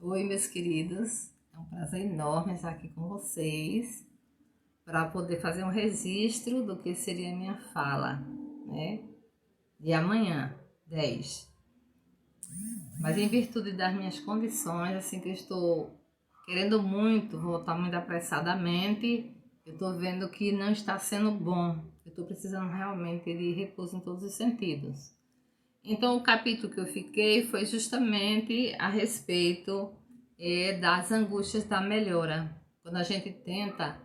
Oi, meus queridos, é um prazer enorme estar aqui com vocês para poder fazer um registro do que seria a minha fala, né? De amanhã, 10. Mas em virtude das minhas condições, assim que eu estou querendo muito, voltar muito apressadamente, eu estou vendo que não está sendo bom. Eu estou precisando realmente de repouso em todos os sentidos. Então, o capítulo que eu fiquei foi justamente a respeito das angústias da melhora. Quando a gente tenta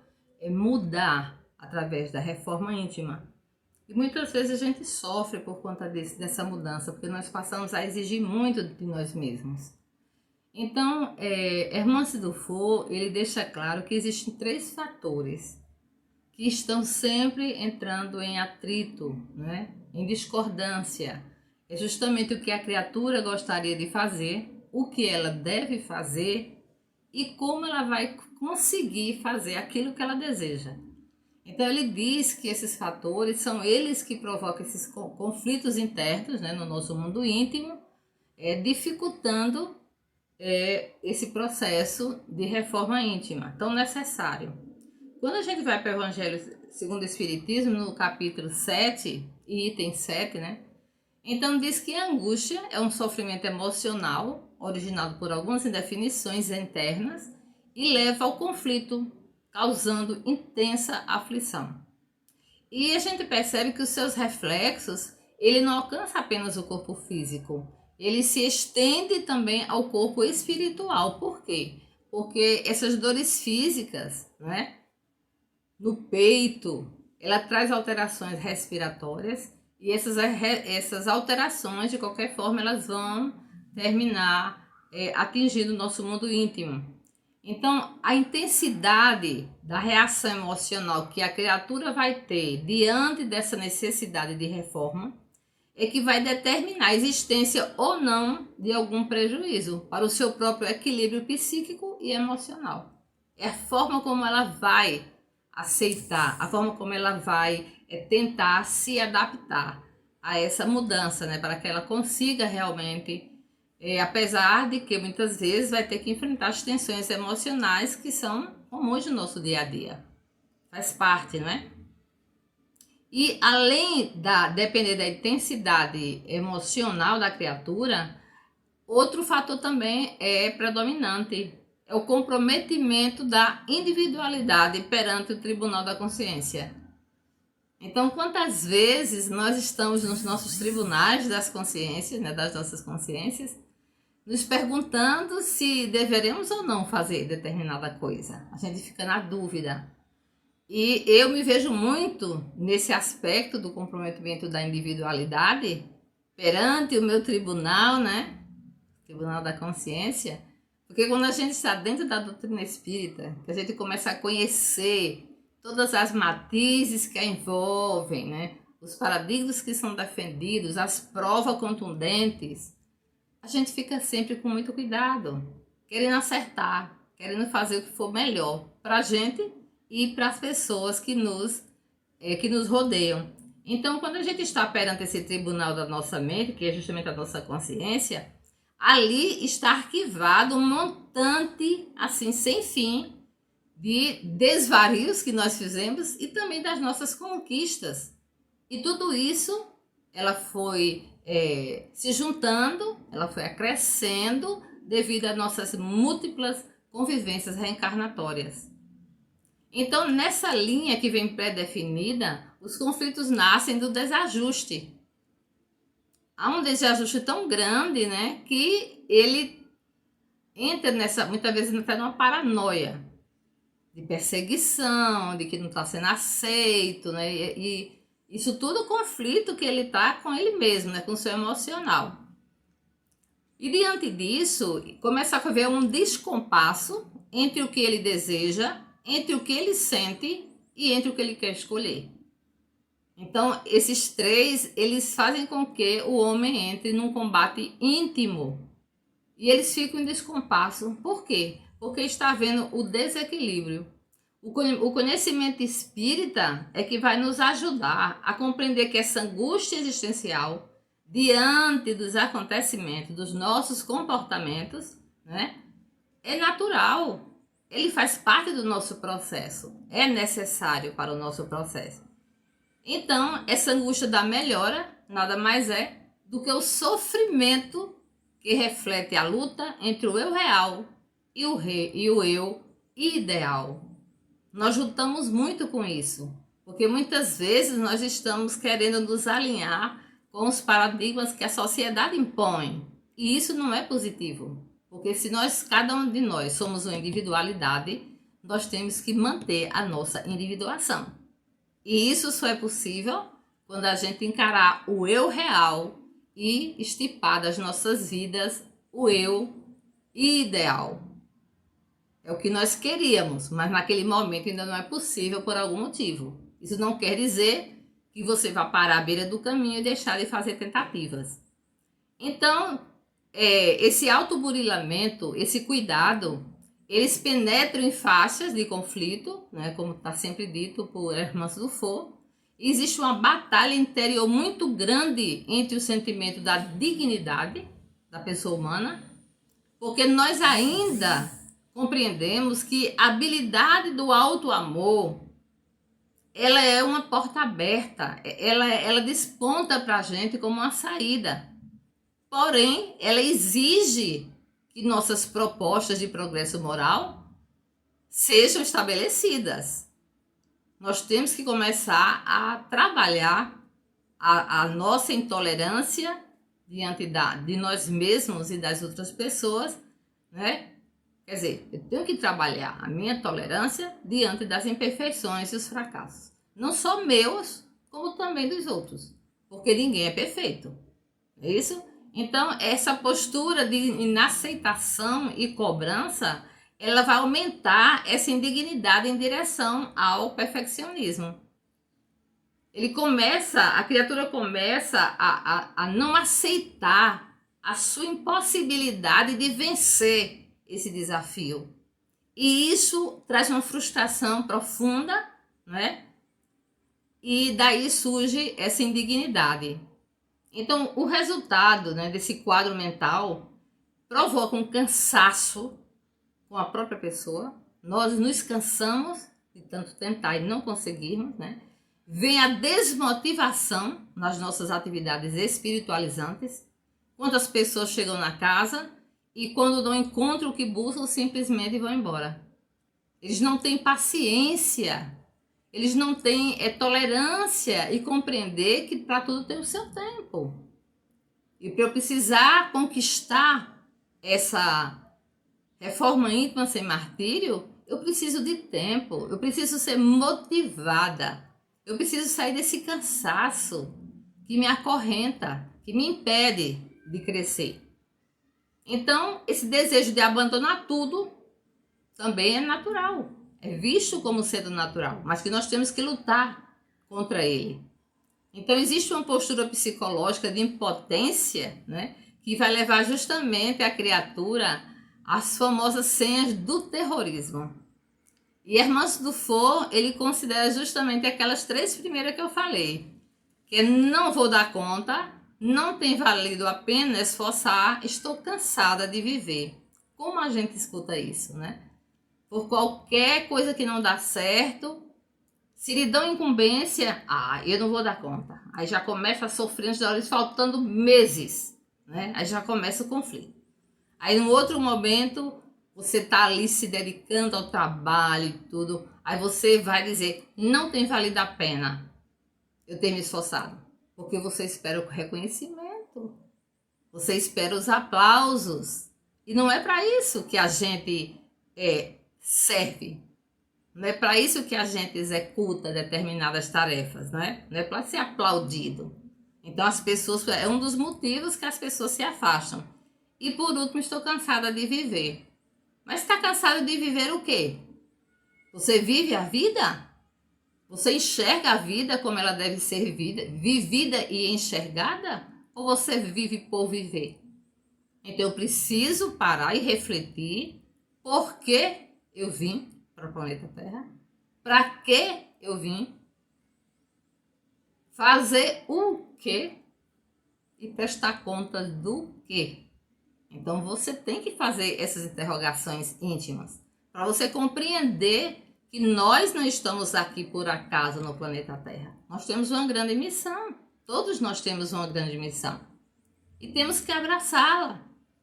mudar através da reforma íntima. E muitas vezes a gente sofre por conta dessa mudança, porque nós passamos a exigir muito de nós mesmos. Então, Hermance Dufour, ele deixa claro que existem 3 fatores que estão sempre entrando em atrito, né? Em discordância. É justamente o que a criatura gostaria de fazer, o que ela deve fazer e como ela vai conseguir fazer aquilo que ela deseja. Então ele diz que esses fatores são eles que provocam esses conflitos internos, né, no nosso mundo íntimo, dificultando esse processo de reforma íntima tão necessário. Quando a gente vai para o Evangelho segundo o Espiritismo, no capítulo 7, item 7, né? Então diz que a angústia é um sofrimento emocional originado por algumas indefinições internas e leva ao conflito, causando intensa aflição. E a gente percebe que os seus reflexos, ele não alcança apenas o corpo físico, ele se estende também ao corpo espiritual. Por quê? Porque essas dores físicas, né, no peito, ela traz alterações respiratórias e essas alterações, de qualquer forma, elas vão terminar atingindo o nosso mundo íntimo. Então, a intensidade da reação emocional que a criatura vai ter diante dessa necessidade de reforma é que vai determinar a existência ou não de algum prejuízo para o seu próprio equilíbrio psíquico e emocional. É a forma como ela vai aceitar, a forma como ela vai tentar se adaptar a essa mudança, né, para que ela consiga realmente, apesar de que muitas vezes vai ter que enfrentar as tensões emocionais que são comuns no nosso dia a dia. Faz parte, não é? E além da depender da intensidade emocional da criatura, outro fator também é predominante, é o comprometimento da individualidade perante o Tribunal da Consciência. Então, quantas vezes nós estamos nos nossos tribunais das consciências, né, das nossas consciências, nos perguntando se deveremos ou não fazer determinada coisa. A gente fica na dúvida. E eu me vejo muito nesse aspecto do comprometimento da individualidade perante o meu tribunal, né? Tribunal da Consciência. Porque quando a gente está dentro da doutrina espírita, que a gente começa a conhecer todas as matizes que a envolvem, né? Os paradigmas que são defendidos, as provas contundentes, a gente fica sempre com muito cuidado, querendo acertar, querendo fazer o que for melhor para a gente e para as pessoas que nos rodeiam. Então, quando a gente está perante esse tribunal da nossa mente, que é justamente a nossa consciência, ali está arquivado um montante, assim, sem fim, de desvarios que nós fizemos e também das nossas conquistas. E tudo isso, ela foi se juntando, ela foi acrescendo devido às nossas múltiplas convivências reencarnatórias. Então, nessa linha que vem pré-definida, os conflitos nascem do desajuste. Há um desajuste tão grande, né, que ele entra muitas vezes até numa paranoia de perseguição, de que não está sendo aceito, né, e isso tudo conflito que ele está com ele mesmo, né, com o seu emocional. E diante disso, começa a haver um descompasso entre o que ele deseja, entre o que ele sente e entre o que ele quer escolher. Então, esses 3, eles fazem com que o homem entre num combate íntimo. E eles ficam em descompasso. Por quê? Porque está havendo o desequilíbrio. O conhecimento espírita é que vai nos ajudar a compreender que essa angústia existencial, diante dos acontecimentos, dos nossos comportamentos, né, é natural. Ele faz parte do nosso processo. É necessário para o nosso processo. Então, essa angústia da melhora nada mais é do que o sofrimento que reflete a luta entre o eu real e o eu ideal. Nós lutamos muito com isso, porque muitas vezes nós estamos querendo nos alinhar com os paradigmas que a sociedade impõe. E isso não é positivo, porque se cada um de nós somos uma individualidade, nós temos que manter a nossa individuação. E isso só é possível quando a gente encarar o eu real e estipar das nossas vidas o eu ideal. É o que nós queríamos, mas naquele momento ainda não é possível por algum motivo. Isso não quer dizer que você vá parar à beira do caminho e deixar de fazer tentativas. Então, esse autoburilamento, esse cuidado, eles penetram em faixas de conflito, né, como está sempre dito por Hermann Dufour. Existe uma batalha interior muito grande entre o sentimento da dignidade da pessoa humana, porque nós ainda compreendemos que a habilidade do auto-amor, ela é uma porta aberta, ela desponta para a gente como uma saída. Porém, ela exige que nossas propostas de progresso moral sejam estabelecidas. Nós temos que começar a trabalhar a nossa intolerância diante de nós mesmos e das outras pessoas, né? Quer dizer, eu tenho que trabalhar a minha tolerância diante das imperfeições e os fracassos. Não só meus, como também dos outros. Porque ninguém é perfeito. É isso? Então, essa postura de inaceitação e cobrança, ela vai aumentar essa indignidade em direção ao perfeccionismo. A criatura começa a não aceitar a sua impossibilidade de vencer esse desafio. E isso traz uma frustração profunda, né? E daí surge essa indignidade. Então, o resultado, né, desse quadro mental provoca um cansaço com a própria pessoa. Nós nos cansamos de tanto tentar e não conseguirmos, né? Vem a desmotivação nas nossas atividades espiritualizantes. Quantas pessoas chegam na casa e quando não encontram o que buscam, simplesmente vão embora. Eles não têm paciência, eles não têm tolerância e compreender que para tudo tem o seu tempo. E para eu precisar conquistar essa reforma íntima sem martírio, eu preciso de tempo, eu preciso ser motivada, eu preciso sair desse cansaço que me acorrenta, que me impede de crescer. Então, esse desejo de abandonar tudo também é natural, é visto como sendo natural, mas que nós temos que lutar contra ele. Então, existe uma postura psicológica de impotência, né, que vai levar justamente a criatura às famosas senhas do terrorismo. E Hermann Dufour, ele considera justamente aquelas 3 primeiras que eu falei, que é não vou dar conta, não tem valido a pena esforçar, estou cansada de viver. Como a gente escuta isso, né? Por qualquer coisa que não dá certo, se lhe dão incumbência, eu não vou dar conta. Aí já começa a sofrer antes da hora, faltando meses, né? Aí já começa o conflito. Aí, no outro momento, você está ali se dedicando ao trabalho e tudo. Aí você vai dizer, não tem valido a pena eu ter me esforçado. Porque você espera o reconhecimento. Você espera os aplausos. E não é para isso que a gente serve. Não é para isso que a gente executa determinadas tarefas, né? Não é para ser aplaudido. Então, as pessoas, é um dos motivos que as pessoas se afastam. E por último, estou cansada de viver. Mas está cansada de viver o quê? Você vive a vida? Você enxerga a vida como ela deve ser vivida e enxergada? Ou você vive por viver? Então eu preciso parar e refletir por que eu vim para o planeta Terra, para que eu vim, fazer o quê e prestar contas do quê. Então você tem que fazer essas interrogações íntimas para você compreender que nós não estamos aqui por acaso no planeta Terra. Nós temos uma grande missão. Todos nós temos uma grande missão. E temos que abraçá-la.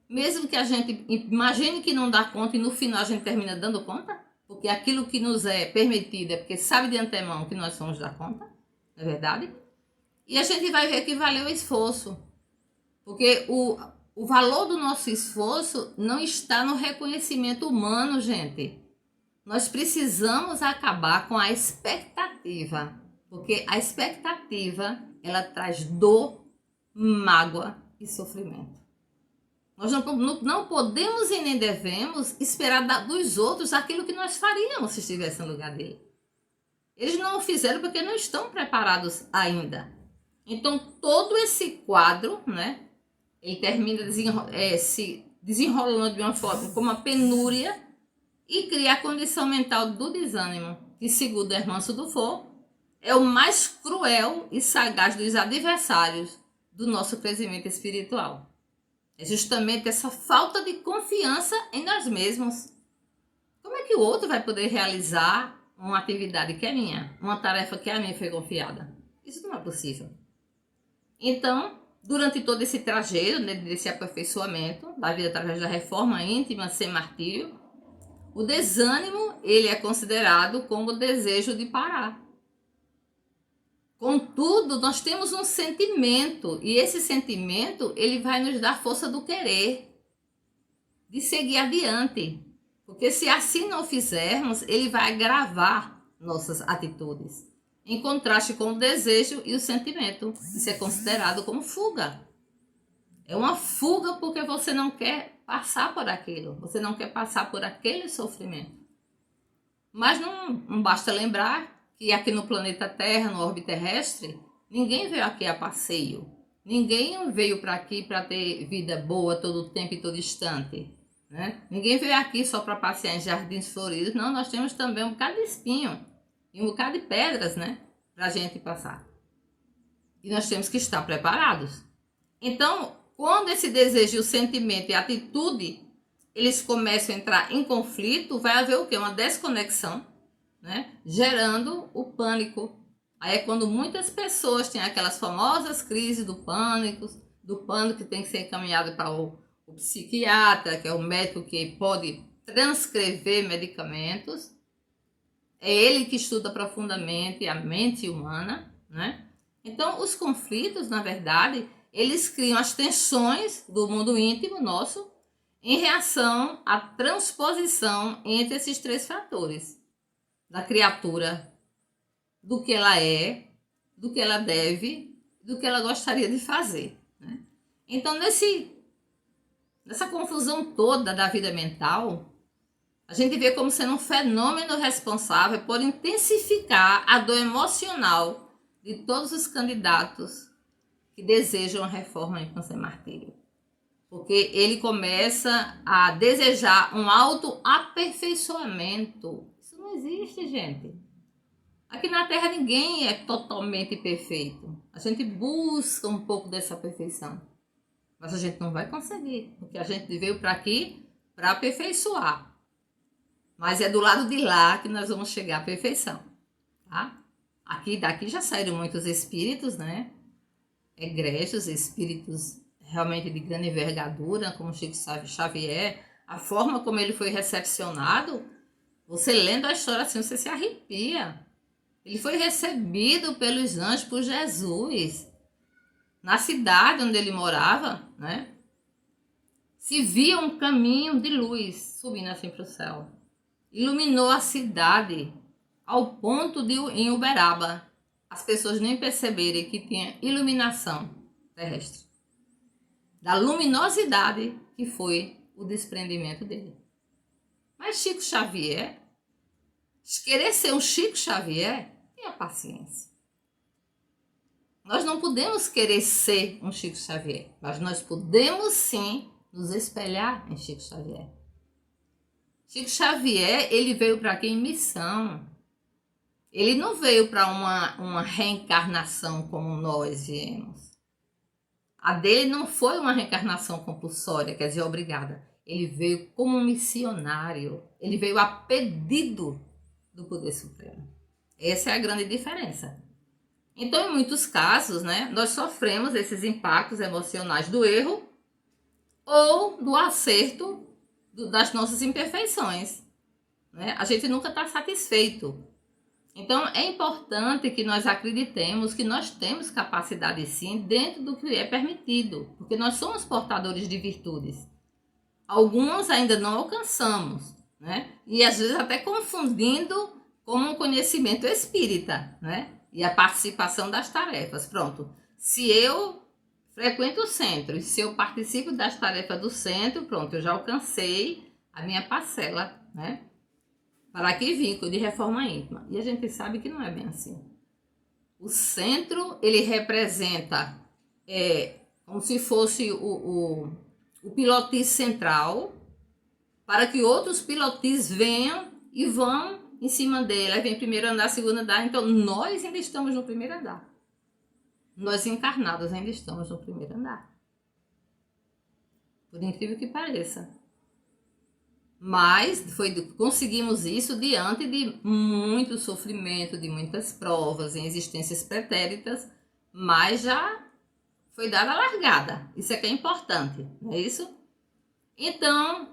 Mesmo que a gente imagine que não dá conta e no final a gente termina dando conta. Porque aquilo que nos é permitido é porque sabe de antemão que nós vamos dar conta. Não é verdade? E a gente vai ver que valeu o esforço. Porque o valor do nosso esforço não está no reconhecimento humano, gente. Nós precisamos acabar com a expectativa, porque a expectativa, ela traz dor, mágoa e sofrimento. Nós não podemos e nem devemos esperar dos outros aquilo que nós faríamos se estivesse no lugar dele. Eles não o fizeram porque não estão preparados ainda. Então, todo esse quadro, né, ele termina se desenrolando de uma forma como uma penúria e cria a condição mental do desânimo, que, segundo Hermann Dufour, é o mais cruel e sagaz dos adversários do nosso crescimento espiritual. É justamente essa falta de confiança em nós mesmos. Como é que o outro vai poder realizar uma atividade que é minha, uma tarefa que a mim foi confiada? Isso não é possível. Então, durante todo esse trajeto, né, desse aperfeiçoamento da vida através da reforma íntima sem martírio, o desânimo, ele é considerado como o desejo de parar. Contudo, nós temos um sentimento, e esse sentimento, ele vai nos dar força do querer, de seguir adiante. Porque se assim não fizermos, ele vai agravar nossas atitudes, em contraste com o desejo e o sentimento. Isso é considerado como fuga. É uma fuga porque você não quer passar por aquilo, você não quer passar por aquele sofrimento. Mas não basta lembrar que aqui no planeta Terra, no orbe terrestre, ninguém veio aqui a passeio. Ninguém veio para aqui para ter vida boa todo o tempo e todo instante. Né? Ninguém veio aqui só para passear em jardins floridos. Não, nós temos também um bocado de espinho e um bocado de pedras, né, para a gente passar. E nós temos que estar preparados. Então, quando esse desejo, o sentimento e a atitude, eles começam a entrar em conflito, vai haver o quê? Uma desconexão, né? Gerando o pânico. Aí é quando muitas pessoas têm aquelas famosas crises do pânico que tem que ser encaminhado para o psiquiatra, que é o médico que pode transcrever medicamentos. É ele que estuda profundamente a mente humana, né? Então, os conflitos, na verdade, eles criam as tensões do mundo íntimo nosso em reação à transposição entre esses três fatores. Da criatura, do que ela é, do que ela deve, do que ela gostaria de fazer. Né? Então, nessa confusão toda da vida mental, a gente vê como sendo um fenômeno responsável por intensificar a dor emocional de todos os candidatos que desejam a reforma em sem martírio. Porque ele começa a desejar um autoaperfeiçoamento. Isso não existe, gente. Aqui na Terra ninguém é totalmente perfeito. A gente busca um pouco dessa perfeição. Mas a gente não vai conseguir. Porque a gente veio para aqui para aperfeiçoar. Mas é do lado de lá que nós vamos chegar à perfeição. Tá? Daqui já saíram muitos espíritos, né? Egrégios, espíritos realmente de grande envergadura, como Chico Xavier. A forma como ele foi recepcionado, você lendo a história assim, você se arrepia. Ele foi recebido pelos anjos, por Jesus, na cidade onde ele morava, né? Se via um caminho de luz subindo assim para o céu. Iluminou a cidade ao ponto de, em Uberaba, as pessoas nem perceberem que tinha iluminação terrestre. Da luminosidade que foi o desprendimento dele. Mas Chico Xavier, querer ser um Chico Xavier, tenha paciência. Nós não podemos querer ser um Chico Xavier, mas nós podemos sim nos espelhar em Chico Xavier. Chico Xavier, ele veio para aqui em missão. Ele não veio para uma reencarnação como nós viemos. A dele não foi uma reencarnação compulsória, quer dizer, obrigada. Ele veio como um missionário. Ele veio a pedido do Poder Supremo. Essa é a grande diferença. Então, em muitos casos, né, nós sofremos esses impactos emocionais do erro ou do acerto das nossas imperfeições. Né? A gente nunca está satisfeito. Então, é importante que nós acreditemos que nós temos capacidade sim dentro do que é permitido, porque nós somos portadores de virtudes. Alguns ainda não alcançamos, né? E às vezes até confundindo com um conhecimento espírita, né? E a participação das tarefas. Pronto. Se eu frequento o centro e se eu participo das tarefas do centro, pronto, eu já alcancei a minha parcela, né? Para que vínculo de reforma íntima. E a gente sabe que não é bem assim. O centro, ele representa como se fosse o pilotis central, para que outros pilotis venham e vão em cima dele. Aí vem primeiro andar, segundo andar. Então, nós ainda estamos no primeiro andar. Nós encarnados ainda estamos no primeiro andar. Por incrível que pareça. Mas conseguimos isso diante de muito sofrimento, de muitas provas, em existências pretéritas, mas já foi dada a largada. Isso é que é importante, não é isso? Então,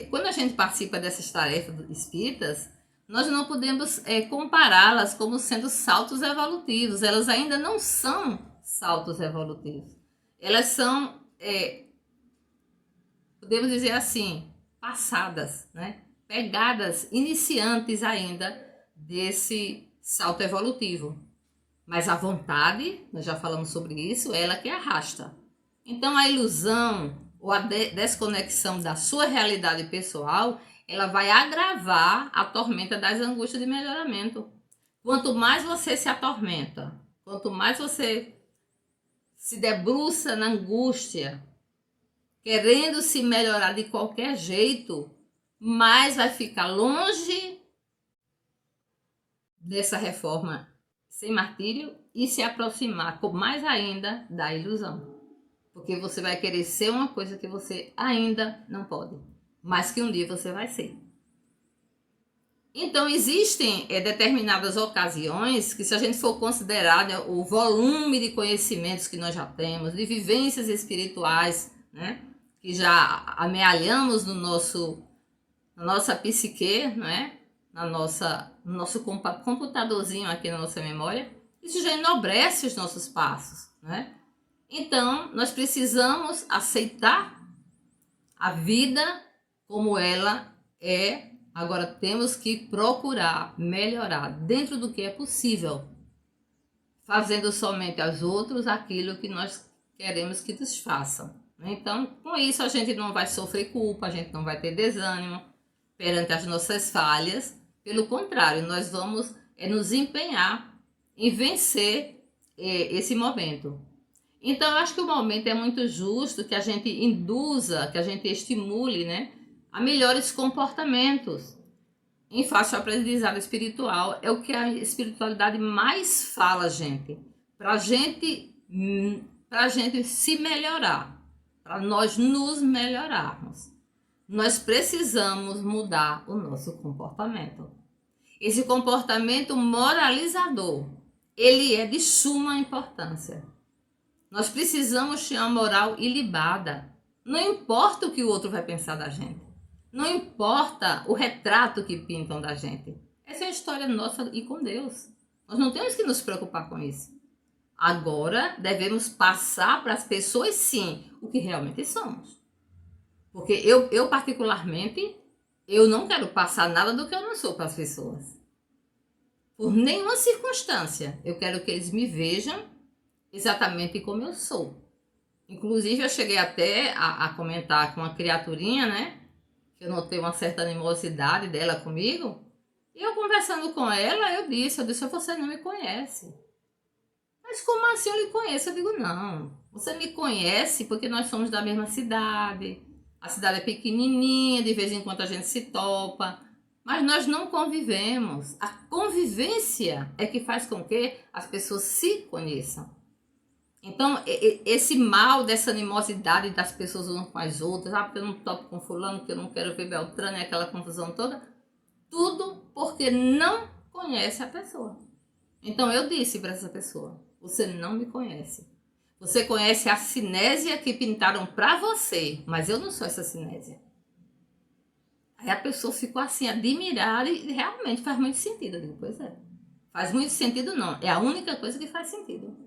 quando a gente participa dessas tarefas espíritas, nós não podemos compará-las como sendo saltos evolutivos. Elas ainda não são saltos evolutivos. Elas são, podemos dizer assim, passadas, né? Pegadas iniciantes ainda desse salto evolutivo. Mas a vontade, nós já falamos sobre isso, é ela que arrasta. Então a ilusão ou a desconexão da sua realidade pessoal, ela vai agravar a tormenta das angústias de melhoramento. Quanto mais você se atormenta, quanto mais você se debruça na angústia, querendo se melhorar de qualquer jeito, mais vai ficar longe dessa reforma sem martírio e se aproximar mais ainda da ilusão. Porque você vai querer ser uma coisa que você ainda não pode, mas que um dia você vai ser. Então, existem determinadas ocasiões que, se a gente for considerar, né, o volume de conhecimentos que nós já temos, de vivências espirituais, né, que já amealhamos na nossa psique, né, no nosso computadorzinho aqui na nossa memória, isso já enobrece os nossos passos, né? Então, nós precisamos aceitar a vida como ela é. Agora, temos que procurar melhorar dentro do que é possível, fazendo somente aos outros aquilo que nós queremos que nos façam. Então, com isso, a gente não vai sofrer culpa, a gente não vai ter desânimo perante as nossas falhas. Pelo contrário, nós vamos nos empenhar em vencer esse momento. Então, eu acho que o momento é muito justo que a gente induza, que a gente estimule, né, a melhores comportamentos em face ao aprendizado espiritual. É o que a espiritualidade mais fala, gente. Pra gente se melhorar, para nós nos melhorarmos, nós precisamos mudar o nosso comportamento. Esse comportamento moralizador, ele é de suma importância. Nós precisamos ter uma moral ilibada. Não importa o que o outro vai pensar da gente. Não importa o retrato que pintam da gente. Essa é a história nossa e com Deus. Nós não temos que nos preocupar com isso. Agora, devemos passar para as pessoas, sim, o que realmente somos. Porque eu particularmente, eu não quero passar nada do que eu não sou para as pessoas. Por nenhuma circunstância. Eu quero que eles me vejam exatamente como eu sou. Inclusive, eu cheguei até a comentar com uma criaturinha, né? Que eu notei uma certa animosidade dela comigo. E eu conversando com ela, eu disse, você não me conhece. Mas como assim eu lhe conheço? Eu digo, não. Você me conhece porque nós somos da mesma cidade. A cidade é pequenininha, de vez em quando a gente se topa. Mas nós não convivemos. A convivência é que faz com que as pessoas se conheçam. Então, esse mal dessa animosidade das pessoas umas com as outras, porque eu não topo com fulano, porque eu não quero ver Beltrano, aquela confusão toda, tudo porque não conhece a pessoa. Então, eu disse para essa pessoa, você não me conhece. Você conhece a cinésia que pintaram para você, mas eu não sou essa cinésia. Aí a pessoa ficou assim, admirada, e realmente faz muito sentido. Eu digo, pois é. Faz muito sentido não, é a única coisa que faz sentido.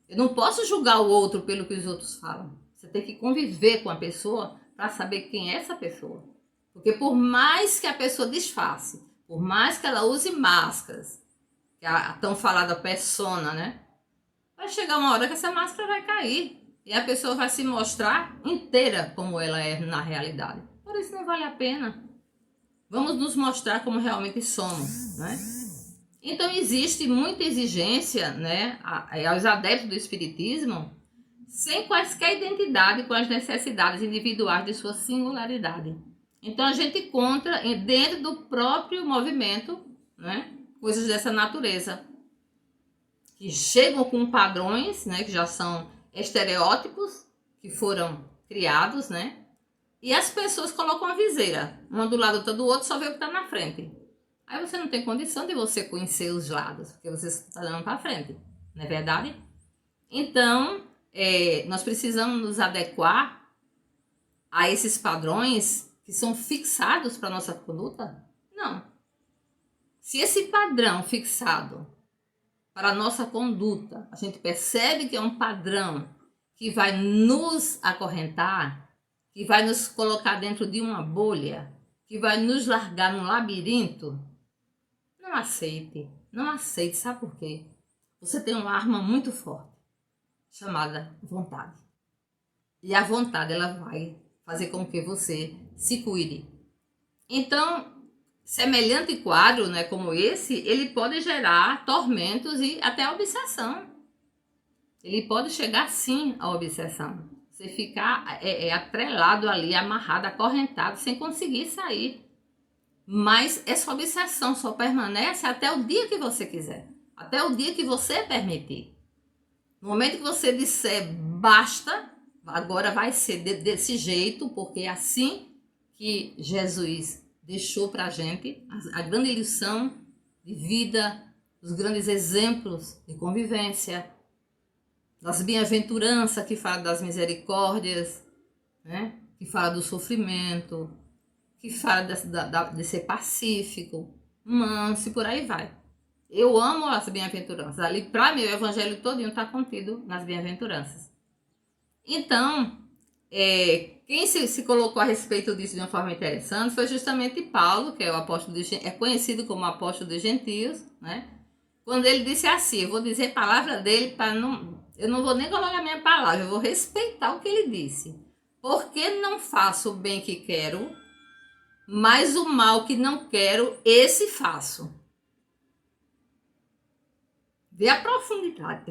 Eu não posso julgar o outro pelo que os outros falam. Você tem que conviver com a pessoa para saber quem é essa pessoa. Porque por mais que a pessoa disfarce, por mais que ela use máscaras, que é a tão falada persona, né? Vai chegar uma hora que essa máscara vai cair. E a pessoa vai se mostrar inteira como ela é na realidade. Por isso não vale a pena. Vamos nos mostrar como realmente somos, né? Então existe muita exigência, né, aos adeptos do espiritismo, sem quaisquer identidade com as necessidades individuais de sua singularidade. Então a gente encontra dentro do próprio movimento, né, coisas dessa natureza, que chegam com padrões, né, que já são estereótipos, que foram criados, né, e as pessoas colocam a viseira, uma do lado, outra do outro, só vê o que está na frente. Aí você não tem condição de você conhecer os lados, porque você está dando para frente, não é verdade? Então, nós precisamos nos adequar a esses padrões que são fixados para a nossa conduta? Não. Se esse padrão fixado para a nossa conduta, a gente percebe que é um padrão que vai nos acorrentar, que vai nos colocar dentro de uma bolha, que vai nos largar num labirinto, não aceite, não aceite, sabe por quê? Você tem uma arma muito forte, chamada vontade. E a vontade, ela vai fazer com que você se cuide. Então, semelhante quadro, né, como esse, ele pode gerar tormentos e até obsessão. Ele pode chegar, sim, à obsessão. Você ficar atrelado ali, amarrado, acorrentado, sem conseguir sair. Mas essa obsessão só permanece até o dia que você quiser. Até o dia que você permitir. No momento que você disser basta, agora vai ser desse jeito, porque é assim que Jesus deixou para a gente a grande lição de vida, os grandes exemplos de convivência, das bem-aventuranças que fala das misericórdias, né? Que fala do sofrimento, que fala de ser pacífico, manso e por aí vai. Eu amo as bem-aventuranças. Ali, para mim, o evangelho todinho está contido nas bem-aventuranças. Então, quem se colocou a respeito disso de uma forma interessante foi justamente Paulo, que é o apóstolo é conhecido como apóstolo dos gentios, né? Quando ele disse assim, eu vou dizer a palavra dele para eu não vou nem colocar a minha palavra, eu vou respeitar o que ele disse. Porque não faço o bem que quero, mas o mal que não quero, esse faço. Vê a profundidade.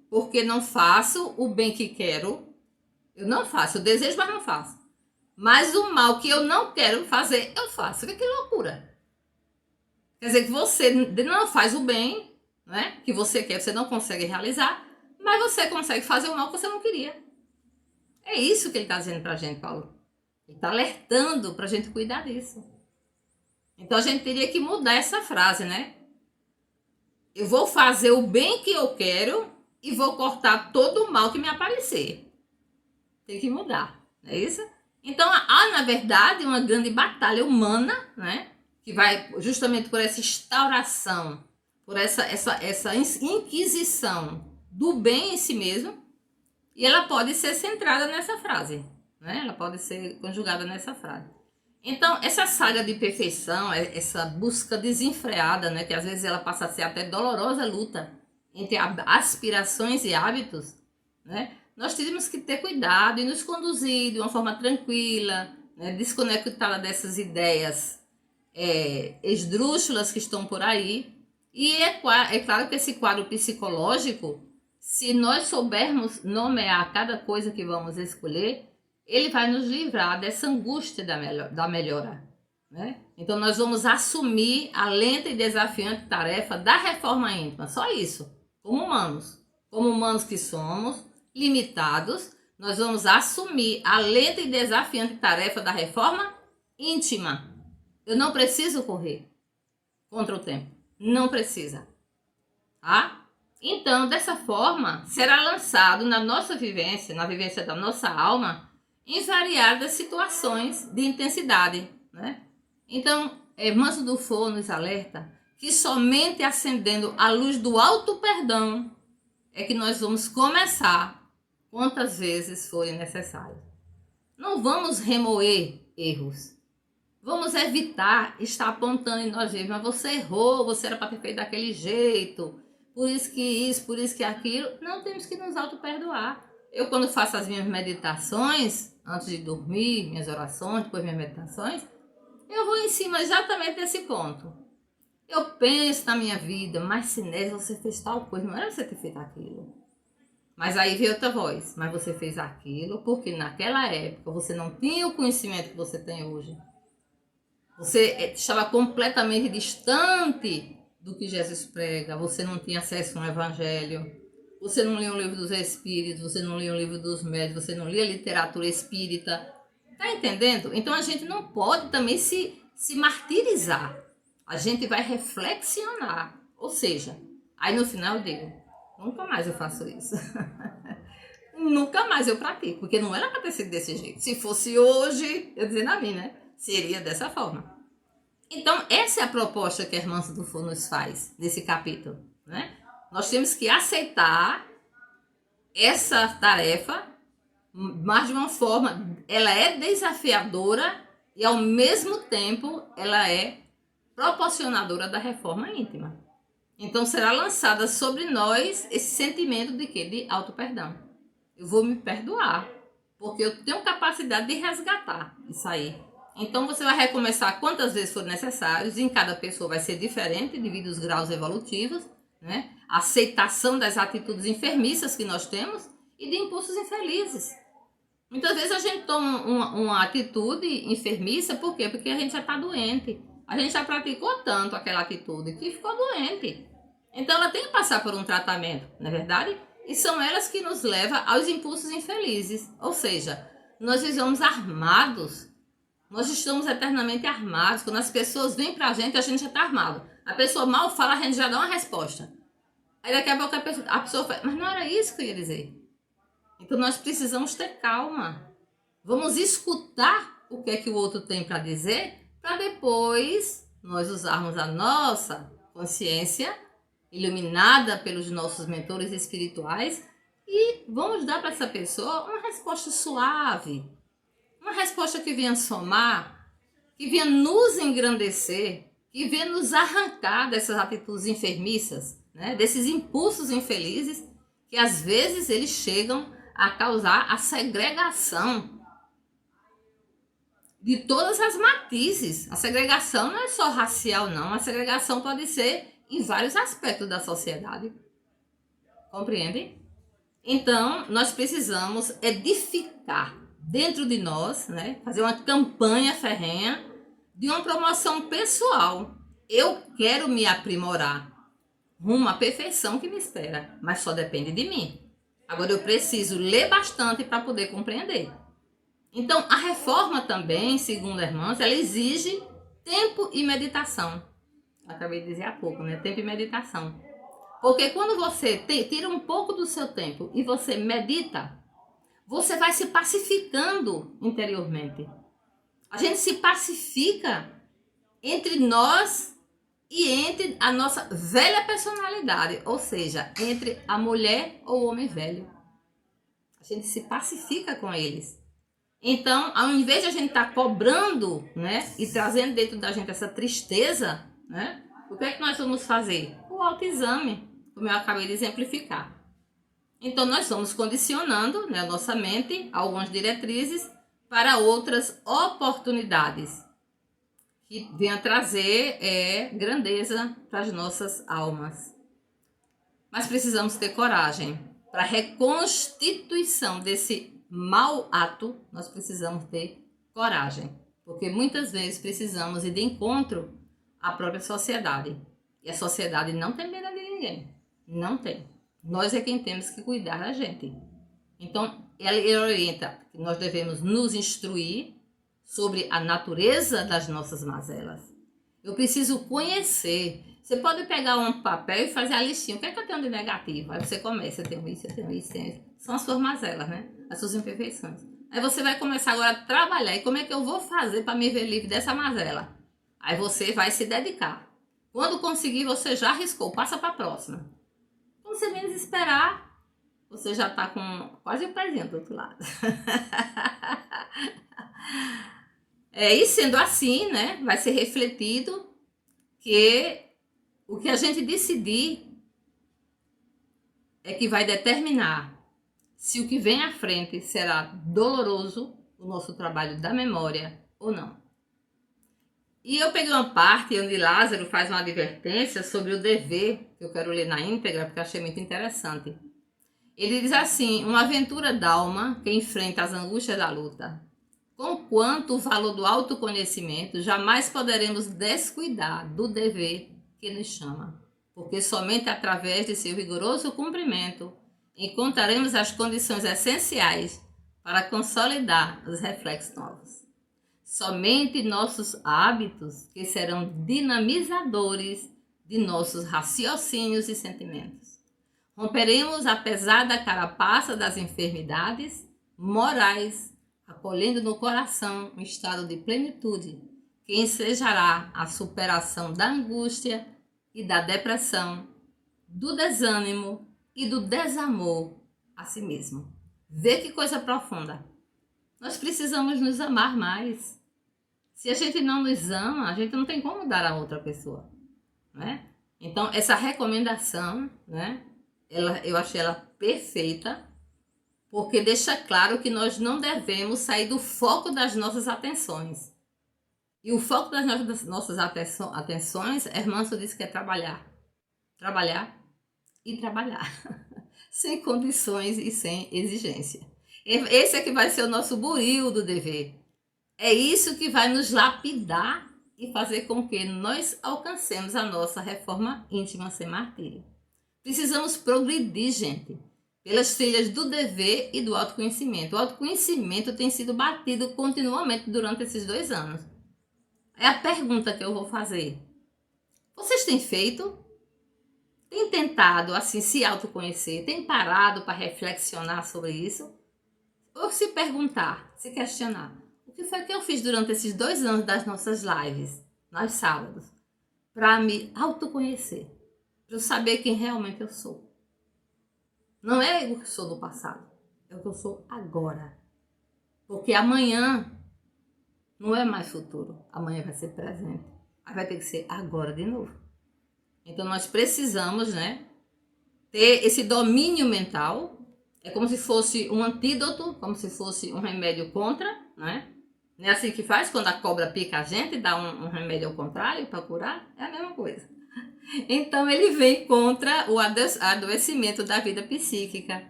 Porque não faço o bem que quero, eu não faço, eu desejo, mas não faço. Mas o mal que eu não quero fazer, eu faço. Vê que loucura. Quer dizer que você não faz o bem, né, que você quer, você não consegue realizar, mas você consegue fazer o mal que você não queria. É isso que ele está dizendo para a gente, Paulo. Ele está alertando para a gente cuidar disso. Então a gente teria que mudar essa frase, né? Eu vou fazer o bem que eu quero e vou cortar todo o mal que me aparecer. Tem que mudar, não é isso? Então há, na verdade, uma grande batalha humana, né? Que vai justamente por essa instauração, por essa inquisição do bem em si mesmo, e ela pode ser centrada nessa frase, né? Ela pode ser conjugada nessa frase. Então, essa saga de perfeição, essa busca desenfreada, né, que às vezes ela passa a ser até dolorosa luta entre aspirações e hábitos, né? Nós temos que ter cuidado e nos conduzir de uma forma tranquila, né, desconectada dessas ideias esdrúxulas que estão por aí. E é claro que esse quadro psicológico, se nós soubermos nomear cada coisa que vamos escolher, ele vai nos livrar dessa angústia da melhora, né? Então nós vamos assumir a lenta e desafiante tarefa da reforma íntima, só isso, como humanos. como humanos que somos, limitados, nós vamos assumir a lenta e desafiante tarefa da reforma íntima. Eu não preciso correr contra o tempo. Não precisa. Tá? Então, dessa forma, será lançado na nossa vivência, na vivência da nossa alma, em variadas situações de intensidade. Né? Então, Manso do Fogo nos alerta que somente acendendo a luz do auto-perdão é que nós vamos começar quantas vezes forem necessário. Não vamos remoer erros. Vamos evitar estar apontando em nós mesmos, mas você errou, você era para ter feito daquele jeito, por isso que isso, por isso que aquilo. Não, temos que nos auto-perdoar. Eu, quando faço as minhas meditações, antes de dormir, minhas orações, depois minhas meditações, eu vou em cima exatamente desse ponto. Eu penso na minha vida, mas Sinésio, você fez tal coisa, não era você ter feito aquilo. Mas aí veio outra voz, mas você fez aquilo porque naquela época você não tinha o conhecimento que você tem hoje. Você estava completamente distante do que Jesus prega, você não tinha acesso ao evangelho, você não lia o livro dos espíritos, você não lia o livro dos médios, você não lia literatura espírita. Tá entendendo? Então a gente não pode também se martirizar. A gente vai reflexionar. Ou seja, aí no final eu digo, nunca mais eu faço isso. Nunca mais eu pratico, porque não era para ter sido desse jeito. Se fosse hoje, eu dizendo a mim, né? Seria dessa forma. Então, essa é a proposta que a Irmã do Fogo nos faz nesse capítulo, né? Nós temos que aceitar essa tarefa, mas de uma forma, ela é desafiadora e ao mesmo tempo ela é proporcionadora da reforma íntima. Então, será lançada sobre nós esse sentimento de quê? De auto-perdão. Eu vou me perdoar, porque eu tenho capacidade de resgatar isso aí. Então, você vai recomeçar quantas vezes for necessário, em cada pessoa vai ser diferente, devido aos graus evolutivos, né? A aceitação das atitudes enfermiças que nós temos e de impulsos infelizes. Muitas vezes a gente toma uma atitude enfermiça, por quê? Porque a gente já está doente. A gente já praticou tanto aquela atitude que ficou doente. Então, ela tem que passar por um tratamento, não é verdade? E são elas que nos levam aos impulsos infelizes. Ou seja, nós vivemos armados. Nós estamos eternamente armados. Quando as pessoas vêm pra gente já está armado. A pessoa mal fala, a gente já dá uma resposta. Aí daqui a pouco a pessoa fala, mas não era isso que eu ia dizer. Então nós precisamos ter calma. Vamos escutar o que é que o outro tem para dizer, para depois nós usarmos a nossa consciência iluminada pelos nossos mentores espirituais e vamos dar para essa pessoa uma resposta suave, uma resposta que venha somar, que venha nos engrandecer, que venha nos arrancar dessas atitudes enfermiças, né? Desses impulsos infelizes que às vezes eles chegam a causar a segregação de todas as matizes. A segregação não é só racial, não. A segregação pode ser em vários aspectos da sociedade. Compreendem? Então, nós precisamos edificar dentro de nós, né? Fazer uma campanha ferrenha de uma promoção pessoal. Eu quero me aprimorar rumo à perfeição que me espera, mas só depende de mim. Agora, eu preciso ler bastante para poder compreender. Então, a reforma também, segundo a irmã, ela exige tempo e meditação. Acabei de dizer há pouco, né? Tempo e meditação. Porque quando você tira um pouco do seu tempo e você medita, você vai se pacificando interiormente. A gente se pacifica entre nós e entre a nossa velha personalidade, ou seja, entre a mulher ou o homem velho. A gente se pacifica com eles. Então, ao invés de a gente estar cobrando, né, e trazendo dentro da gente essa tristeza, né, o que é que nós vamos fazer? O autoexame, como eu acabei de exemplificar. Então, nós vamos condicionando, né, a nossa mente a algumas diretrizes para outras oportunidades que venham trazer grandeza para as nossas almas. Mas precisamos ter coragem. Para a reconstituição desse mau ato, nós precisamos ter coragem. Porque muitas vezes precisamos ir de encontro à própria sociedade. E a sociedade não tem medo de ninguém. Não tem. Nós é quem temos que cuidar da gente. Então, ele orienta que nós devemos nos instruir sobre a natureza das nossas mazelas. Eu preciso conhecer. Você pode pegar um papel e fazer a listinha. O que é que eu tenho de negativo? Aí você começa, eu tenho isso, eu tenho isso, eu tenho isso. São as suas mazelas, né? As suas imperfeições. Aí você vai começar agora a trabalhar. E como é que eu vou fazer para me ver livre dessa mazela? Aí você vai se dedicar. Quando conseguir, você já arriscou. Passa para a próxima. Quando você menos esperar, você já está com quase o pezinho do outro lado. E sendo assim, né, vai ser refletido que o que a gente decidir é que vai determinar se o que vem à frente será doloroso, o nosso trabalho da memória, ou não. E eu peguei uma parte onde Lázaro faz uma advertência sobre o dever, que eu quero ler na íntegra, porque achei muito interessante. Ele diz assim: uma aventura d'alma que enfrenta as angústias da luta. Conquanto o valor do autoconhecimento, jamais poderemos descuidar do dever que nos chama, porque somente através de seu rigoroso cumprimento encontraremos as condições essenciais para consolidar os reflexos novos. Somente nossos hábitos que serão dinamizadores de nossos raciocínios e sentimentos. Romperemos a pesada carapaça das enfermidades morais, acolhendo no coração um estado de plenitude que ensejará a superação da angústia e da depressão, do desânimo e do desamor a si mesmo. Vê que coisa profunda. Nós precisamos nos amar mais. Se a gente não nos ama, a gente não tem como dar a outra pessoa, né? Então, essa recomendação, né, eu achei ela perfeita, porque deixa claro que nós não devemos sair do foco das nossas atenções. E o foco das nossas atenções, Hermanson disse que é trabalhar. Trabalhar e trabalhar. Sem condições e sem exigência. Esse é que vai ser o nosso buril do dever. É isso que vai nos lapidar e fazer com que nós alcancemos a nossa reforma íntima sem martírio. Precisamos progredir, gente, pelas trilhas do dever e do autoconhecimento. O autoconhecimento tem sido batido continuamente durante esses 2 anos. É a pergunta que eu vou fazer. Vocês têm feito? Têm tentado, assim, se autoconhecer? Têm parado para reflexionar sobre isso? Ou se perguntar, se questionar, o que foi que eu fiz durante esses 2 anos das nossas lives, nos sábados, para me autoconhecer? Para eu saber quem realmente eu sou. Não é o que eu sou do passado, é o que eu sou agora. Porque amanhã não é mais futuro, amanhã vai ser presente. Aí vai ter que ser agora de novo. Então nós precisamos, né, ter esse domínio mental. É como se fosse um antídoto, como se fosse um remédio contra, né? Não é assim que faz quando a cobra pica a gente e dá um remédio ao contrário para curar? É a mesma coisa. Então ele vem contra o adoecimento da vida psíquica.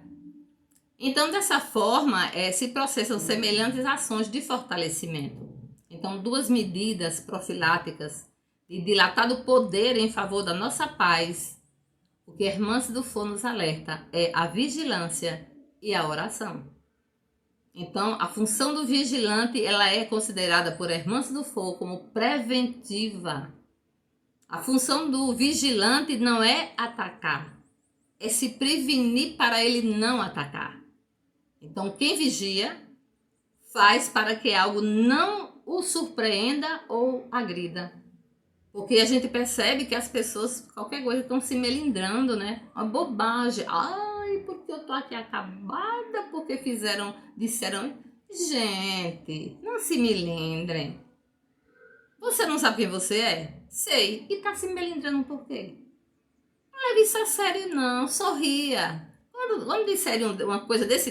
Então dessa forma se processam semelhantes ações de fortalecimento. Então 2 medidas profiláticas de dilatado poder em favor da nossa paz. O que Hermance Dufour nos alerta é a vigilância e a oração. Então a função do vigilante ela é considerada por Hermance Dufour como preventiva. A função do vigilante não é atacar, é se prevenir para ele não atacar. Então, quem vigia faz para que algo não o surpreenda ou agrida. Porque a gente percebe que as pessoas, qualquer coisa, estão se melindrando, né? Uma bobagem. Ai, porque eu tô aqui acabada, porque disseram. Gente, não se melindrem. Você não sabe quem você é? Sei. E tá se melindrando por quê? Não leve isso a sério, não. Sorria. Quando disserem uma coisa desse